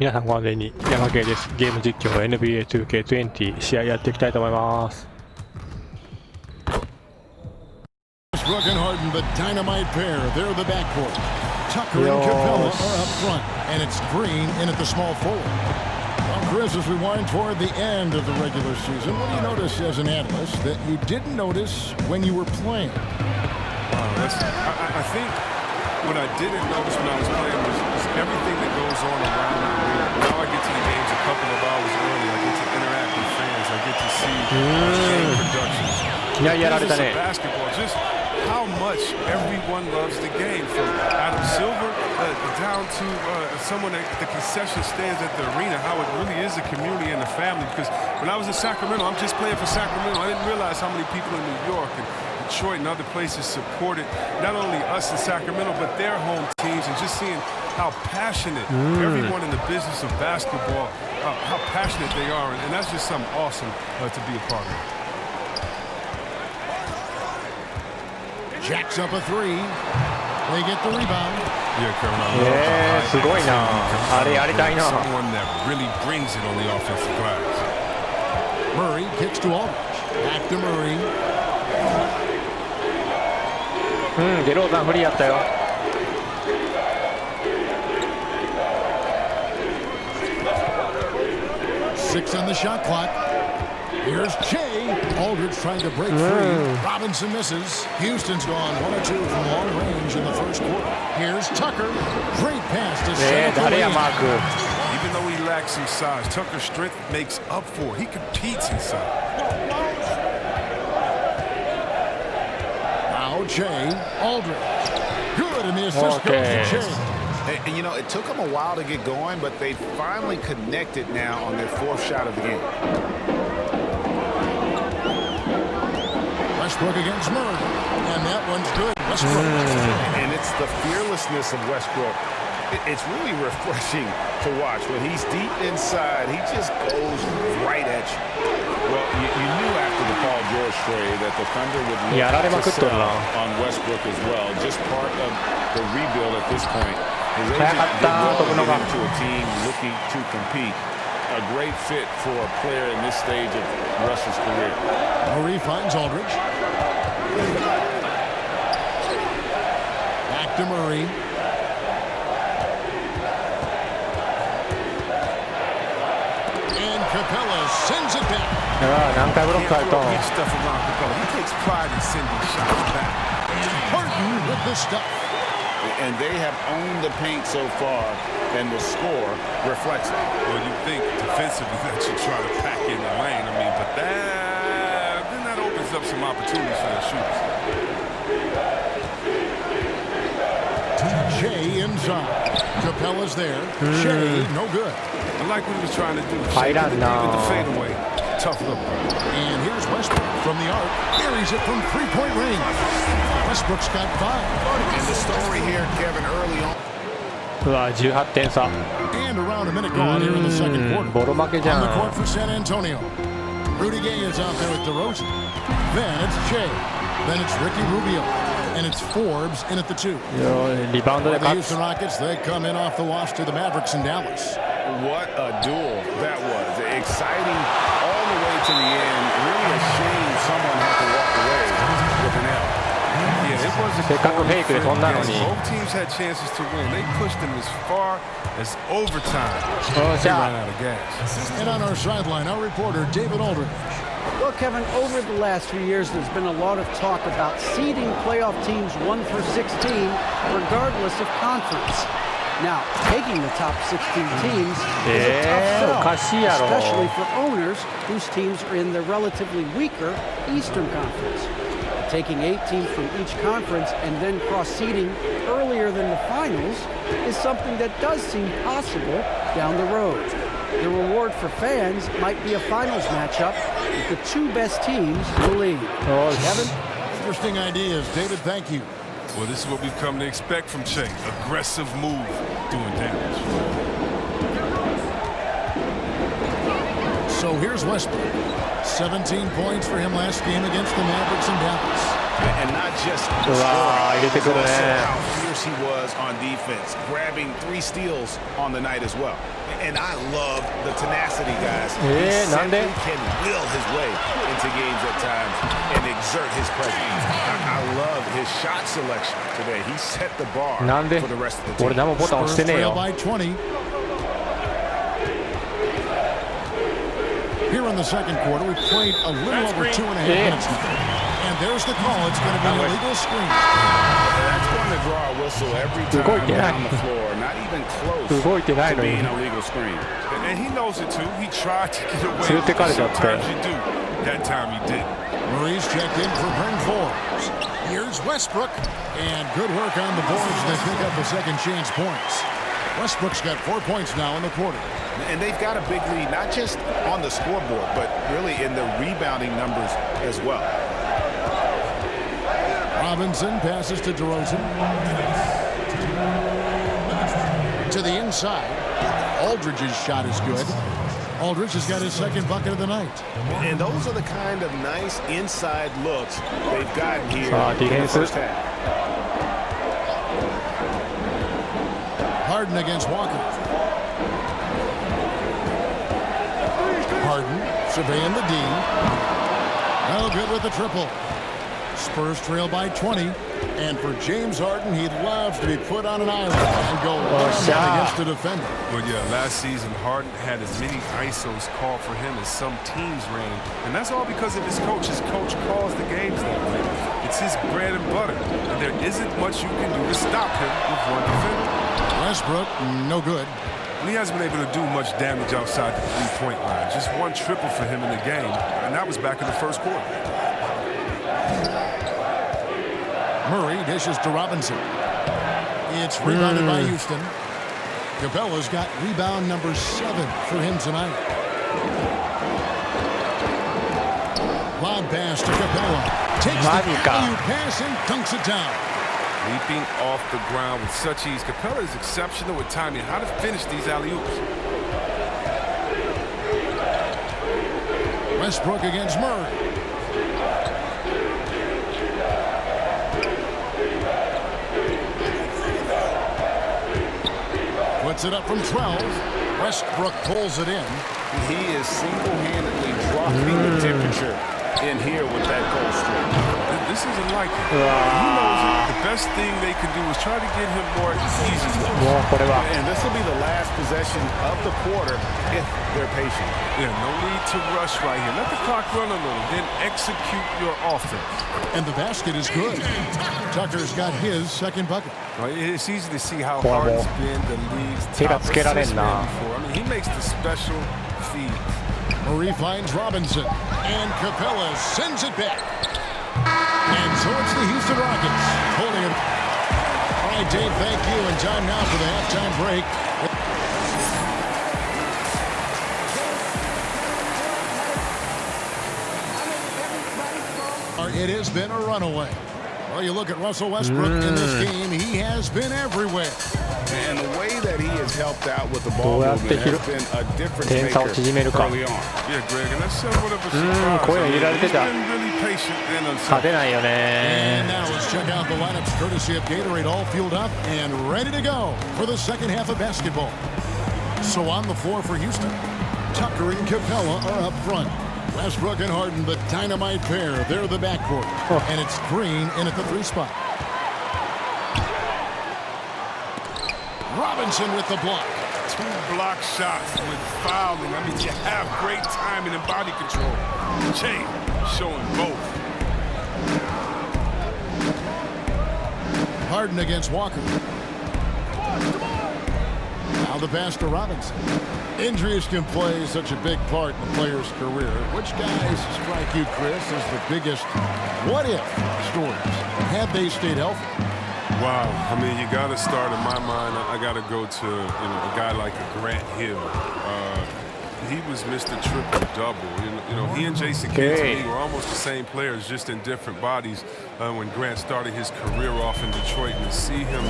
皆さんご安全に。やまけいです。ゲーム実況の NBA2K20 試合やっていきたいと思います。Brooke and Harden, the dynamite pair. They're the backcourt. Tucker and Capella are up front, and it's Green in at the small forward. Well, Chris, as we wind toward the end of the regular season, what do you notice as an analyst that you didn't notice when you were playing? I think what I didn't notice when I was playing was everything that goes on around the arena. Now I get to the games a couple of hours early. I get to interact with fans. I get to see game productions. Basketball, just how much everyone loves the game, from Adam Silver down to someone at the concession stands at the arena, how it really is a community and a family. Because when I was in Sacramento, I'm just playing for Sacramento. I didn't realize how many people in New York and Detroit and other places supported not only us in Sacramento, but their home teams, and just seeing how passionate everyone in the business of basketball, how passionate they are, and that's just something awesome to be a part of. Jacks up a three. They get the rebound. Yeah, Carolina. Someone that really brings it on the offensive glass. Murray kicks to Aldridge. Back to Murray. デローザンフリーやったよ。6 on the shot clock. Here's Jay. Aldridge trying to break free. Robinson misses. Houston's gone 1 or 2 from long range in the first quarter. Here's Tucker. Great pass to set up the lead. Even though he lacks some size, Tucker's strength makes up for it. He competes inside. Now Jay. Aldridge. Good, and the assist goes to Jay. And you know, it took them a while to get going, but they finally connected now on their 4th shot of the game. Westbrook against Murray, and that one's good. Westbrook. And it's the fearlessness of Westbrook. It's really refreshing to watch. When he's deep inside, he just goes right at you. Well, you knew after the Paul George trade that the Thunder would look to sell on Westbrook as well. Just part of the rebuild at this point. His agent did well to get him to a team looking to compete. A great fit for a player in this stage of Russell's career. Murray finds Aldridge. Back to Murray. And Capella sends it back. Stuff around Capella. He takes pride in sending shots back. And Harden with the stuff. And they have owned the paint so far, and the score reflects it. Well, you think defensively that you try to pack in the lane. I mean, but then that opens up some opportunities for the shooters. Jay inside. Capella's there. Jay, no good. I like what he was trying to do. With the fadeaway. Tough look. And here's Westbrook from the arc. Buries it from 3-point range. Westbrook's got 5. And the story here, Kevin, early on. 18点差。 And around a minute gone here in the second quarter. ボロ負けじゃん。 On the court for San Antonio. Rudy Gay is out there with DeRozan. Then it's Jay. Then it's Ricky Rubio. And it's Forbes in at the 2. The Houston Rockets, they come in off the loss to the Mavericks in Dallas. What a duel that was. Exciting all the way to the end. Really a shame someone had to walk away with an L. Yeah, it wasn't both teams had chances to win. They pushed them as far as overtime. They ran out of gas. And on our sideline, our reporter, David Aldridge. Well, Kevin, over the last few years, there's been a lot of talk about seeding playoff teams 1 through 16, regardless of conference. Now, taking the top 16 teams is a tough sell, especially for owners whose teams are in the relatively weaker Eastern Conference. Taking 8 teams from each conference and then cross-seeding earlier than the finals is something that does seem possible down the road. The reward for fans might be a finals matchup with the 2 best teams in the league. Kevin? Interesting ideas. David, thank you. Well, this is what we've come to expect from Che. Aggressive move, doing damage. So here's Westbrook. 17 points for him last game against the Mavericks in Dallas. And not just the うわー、入れてくるね。 how fierce he was on defense, grabbing 3 steals on the night as well. And I love the tenacity, guys. He なんで simply can will his way into games at times and exert his presence. I love his shot selection today. He set the bar なんで for the rest of the 俺 team. 何もボタン押してねえ Trail よ。 by 20. Here in the second quarter, we played a little over 2.5 minutes now. And there's the call. It's going to be an illegal screen. That's going to draw a whistle every time down the floor. Not even close to being a legal screen. And he knows it too. He tried to get away. 連れてかれちゃって。 Sometimes you do. That time he did. Murray's checked in for bring fours. Here's Westbrook. And good work on the boards. They pick up the second chance points. Westbrook's got 4 points now in the quarter. And they've got a big lead, not just on the scoreboard, but really in the rebounding numbers as well. Robinson passes to DeRozan. To the inside. Aldridge's shot is good. Aldridge has got his second bucket of the night. And those are the kind of nice inside looks they've gotten here in the defense. first half. Harden against Walker. Harden surveying the D. No good with the triple. Spurs trail by 20. And for James Harden, he loves to be put on an island and go one-on-one against the defender. Well, yeah, last season Harden had as many ISOs called for him as some teams ran. And that's all because of his coach. His coach calls the games that way. It's his bread and butter. And there isn't much you can do to stop him with one defender. Westbrook, no good. He hasn't been able to do much damage outside the three-point line. Just one triple for him in the game, and that was back in the first quarter. Murray dishes to Robinson. It's rebounded by Houston. Capella's got rebound number 7 for him tonight. Lob pass to Capella. Takes the alley-oop pass and dunks it down. Leaping off the ground with such ease. Capella is exceptional with timing. How to finish these alley-oops. Westbrook against Murray. Puts it up from 12. Westbrook pulls it in. He is single-handedly dropping the temperature in here with that cold streak. This isn't like it. He knows it. The best thing they can do is try to get him more easy looks. And this will be the last possession of the quarter if they're patient. Yeah, no need to rush right here. Let the clock run a little, then execute your offense. And the basket is good. Tucker's got his second bucket. Well, it's easy to see how hard it's been the league's top assist man before. I mean, he makes the special feeds. Murray finds Robinson. And Capella sends it back. And so it's the Houston Rockets holding it. All right, Dave, thank you. And time now for the halftime break. It has been a runaway. Well, you look at Russell Westbrook in this game, he has been everywhere. And the way that he has helped out with the ball movement has been a difference maker early on. Yeah, Greg, and that's somewhat of a surprise. He's been really patient and unselfish. And now let's check out the lineups courtesy of Gatorade, all fueled up and ready to go for the second half of basketball. So on the floor for Houston, Tucker and Capella are up front. Westbrook and Harden, the dynamite pair. They're the backcourt. And it's Green in at the 3 spot. Robinson with the block. 2 block shots with fouling. I mean, you have great timing and body control. Jay showing both. Harden against Walker. Now the pass to Robinson. Injuries can play such a big part in a player's career. Which guys strike you, Chris, as the biggest what-if stories? Had they stayed healthy? Wow. I mean, you got to start, in my mind, I got to go to a guy like a Grant Hill. he was Mr. Triple Double. You know, he and Jason Kidd to me were almost the same players, just in different bodies. When Grant started his career off in Detroit, and to see him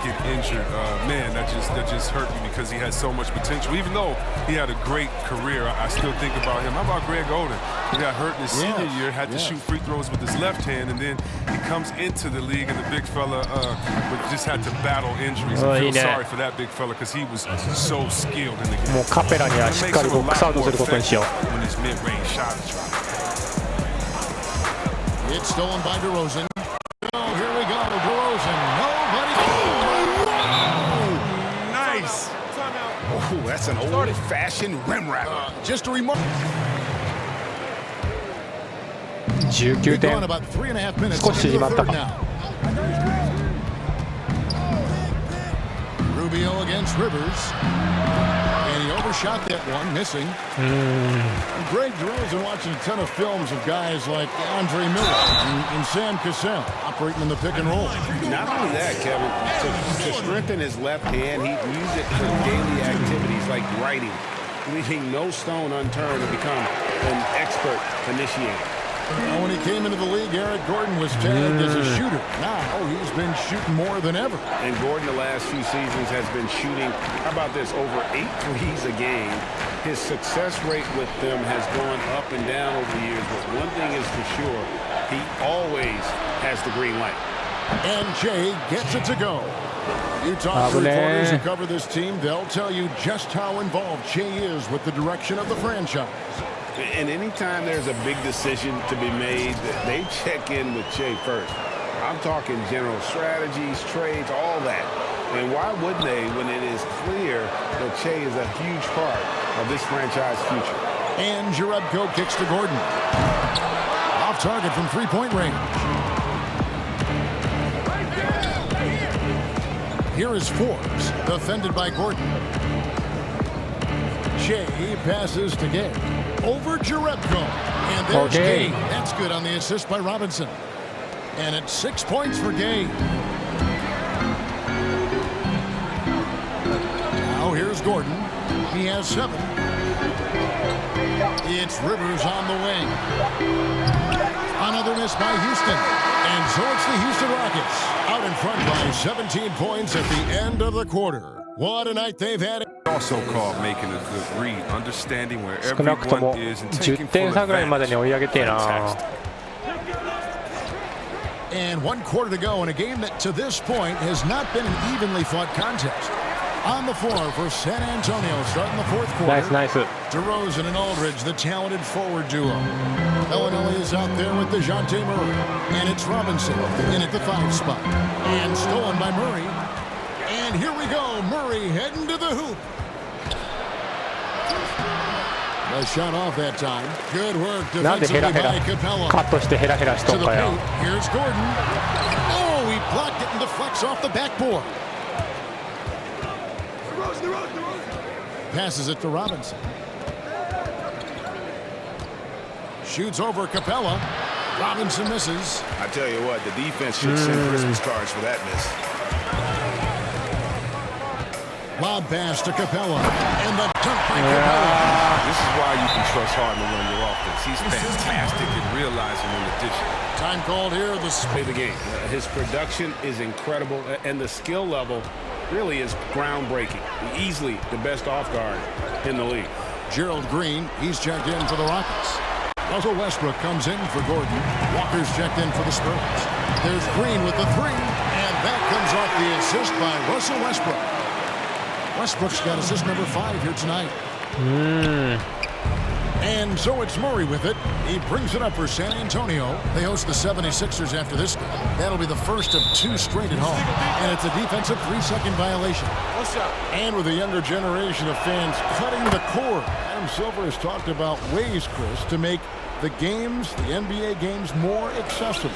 get injured, man, that just hurt me because he had so much potential. Even though he had a great career, I still think about him. How about Greg Oden? He got hurt in his senior year, had to shoot free throws with his left hand, and then he comes into the league, and the big fella just had to battle injuries. I feel sorry for that big fella because he was so skilled in the game. もうカペラにはしっかりボックスアウトすることにしよう。When his mid-range shots drop. It's stolen by DeRozan. Oh, here we go. DeRozan. Nobody. Oh, nice. Oh, that's an old-fashioned rim wrapper. Just a remark. 19点。 About 3.5 minutes. 少し縮まったか。 Rubio against Rivers. And he overshot that one, missing. Greg DeRozan watching a ton of films of guys like Andre Miller and Sam Cassell operating in the pick and roll. Not only that, Kevin, to strengthen his left hand, he used it for daily activities like writing, leaving no stone unturned to become an expert initiator. Now, when he came into the league, Eric Gordon was tagged as a shooter. Now he's been shooting more than ever. And Gordon the last few seasons has been shooting, how about this, over 8 threes a game. His success rate with them has gone up and down over the years, but one thing is for sure, he always has the green light. And Jay gets it to go. You talk to reporters who cover this team, they'll tell you just how involved Jay is with the direction of the franchise. And anytime there's a big decision to be made, they check in with Jay first. I'm talking general strategies, trades, all that. And why wouldn't they when it is clear that Jay is a huge part of this franchise future? And Jerebko kicks to Gordon. Off target from three-point range. Here is Forbes, defended by Gordon. Jay passes to Gay. Over Jerebko. And there's Gay. That's good on the assist by Robinson. And it's 6 points for Gay. Now here's Gordon. He has 7. It's Rivers on the wing. Another miss by Houston. And so it's the Houston Rockets out in front by 17 points at the end of the quarter. What a night they've had. Also called making a good read, understanding where 少なくとも everyone is and 10 taking 点 full 差ぐらいまでに advantage. 追い上げてえな。 And 1 quarter to go in a game that to this point has not been an evenly fought contest. On the floor for San Antonio starting the 4th quarter. ナイスナイス。 DeRozan and Aldridge, the talented forward duo. Illinois is out there with DeJounte Murray. And it's Robinson in at the 5 spot. And stolen by Murray. And here we go. Murray heading to the hoop. A shot off that time. Good work なんでヘ defensively ラヘ by ラ Capella. カットしてヘラヘラしと To ん the かよ。 paint. Here's Gordon. Oh, he blocked it and deflects off the backboard. Passes it to Robinson. Shoots over Capella. Robinson misses. I tell you what, the defense should send Christmas cards for that miss. Lob pass to Capella. And the dunk by Capella. This is why you can trust Harden to run your offense. He's fantastic at realizing when to dish it. Time called here. Play the game. His production is incredible, and the skill level really is groundbreaking. Easily the best off guard in the league. Gerald Green, he's checked in for the Rockets. Russell Westbrook comes in for Gordon. Walker's checked in for the Spurs. There's Green with the 3, and that comes off the assist by Russell Westbrook. Westbrook's got assist number 5 here tonight. And so it's Murray with it. He brings it up for San Antonio. They host the 76ers after this game. That'll be the first of 2 straight at home. And it's a defensive 3-second violation. And with a younger generation of fans cutting the cord, Adam Silver has talked about ways, Chris, to make the games, the NBA games, more accessible.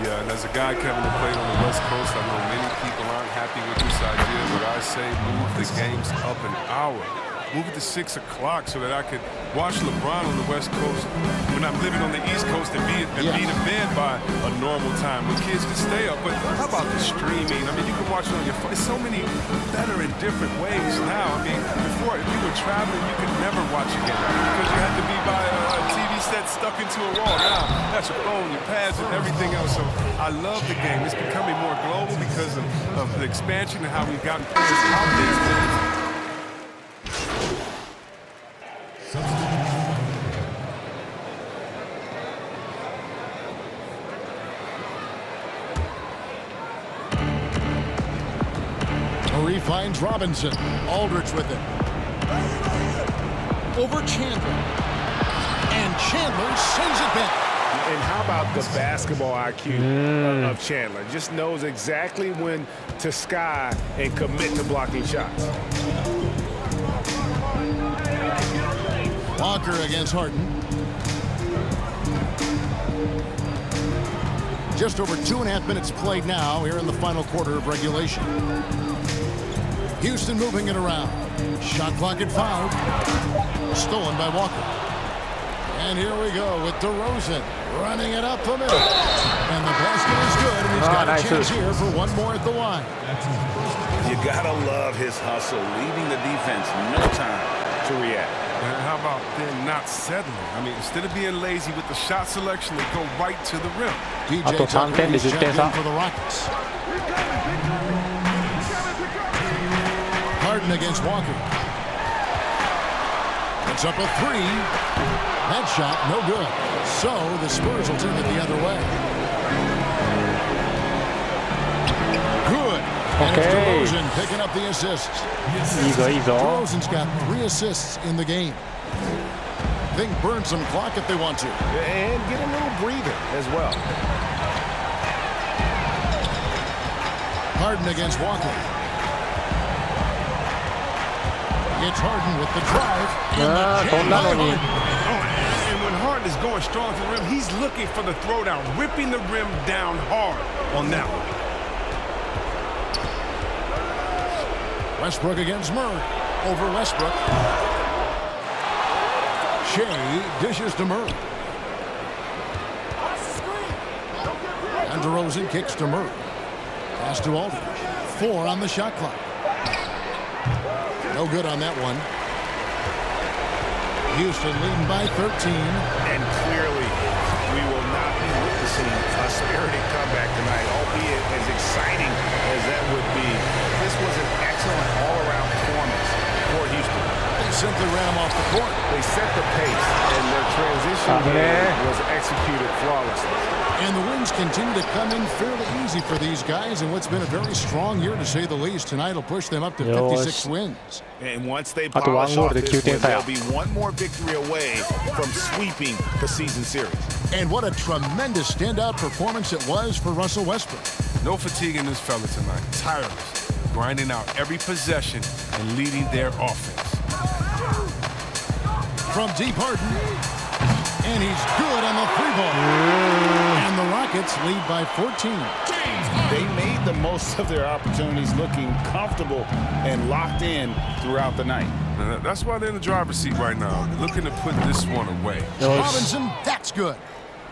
Yeah, and as a guy, Kevin, who played on the West Coast, I know many people aren't happy with this idea, but I say move the games up an hour. Move it to 6 o'clock so that I could watch LeBron on the West Coast when I'm living on the East Coast and be in bed by a normal time when kids can stay up. But how about the streaming? I mean, you can watch it on your phone. There's so many better and different ways now. I mean, the before, if you were traveling, you could never watch a game because you had to be by a TV set stuck into a wall. Now, that's your phone, your pads, and everything else. So I love the game. It's becoming more global because of the expansion and how we've gotten players out these days. Murray finds Robinson. Aldridge with it. Over Chandler. And Chandler sends it back. And how about the basketball IQ of Chandler? Just knows exactly when to sky and commit to blocking shots. Walker against Harden. Just over 2.5 minutes played now here in the final quarter of regulation. Houston moving it around. Shot clock at 5. Stolen by Walker. And here we go with DeRozan running it up the middle. And the basket is good. And he's got a chance here for one more at the line. You gotta love his hustle, leaving the defense no time to react. And how about them not settling? I mean, instead of being lazy with the shot selection, they go right to the rim. DJ Tucker is checked in for the Rockets. Harden against Walker. It's up a 3. That shot, no good. So the Spurs will take it the other way. Good. And it's DeRozan picking up the assists. DeRozan's got 3 assists in the game. They can burn some clock if they want to. And get a little breather as well. Harden against Walker. It's Harden with the drive. And when Harden is going strong to the rim, he's looking for the throwdown, ripping the rim down hard on that one. Westbrook against Murray. Over Westbrook. Shea dishes to Murray. And DeRozan kicks to Murray. Pass to Aldridge. 4 on the shot clock. No good on that one. Houston leading by 13. And clearly, we will not be witnessing a spirited comeback tonight, albeit as exciting as that would be. This was an excellent all-around performance for Houston. They simply ran him off the court. They set the pace, and their transition game was executed flawlessly. And the wins continue to come in fairly easy for these guys in what's been a very strong year, to say the least. Tonight will push them up to 56 wins. And once they polish off this win, they'll be one more victory away from sweeping the season series. And what a tremendous standout performance it was for Russell Westbrook. No fatigue in this fella tonight. Tireless, grinding out every possession and leading their offense. From deep, Harden. And he's good on the 3-ball. And the Rockets lead by 14. They made the most of their opportunities, looking comfortable and locked in throughout the night. That's why they're in the driver's seat right now, looking to put this one away. Robinson, that's good.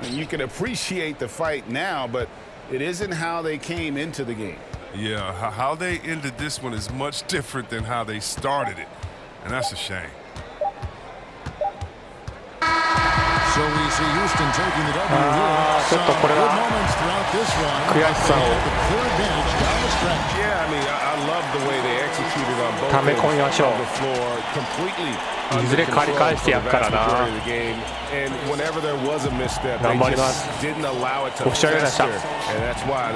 And you can appreciate the fight now, but it isn't how they came into the game. Yeah, how they ended this one is much different than how they started it. And that's a shame. So we see Houston taking the W here. Some good moments throughout this one. But they had the clear advantage down the stretch. Yeah, I mean, I love the way they executed on both ends of the floor, completely under control for the vast majority of the game. And whenever there was a misstep, they just didn't allow it to fester. And that's why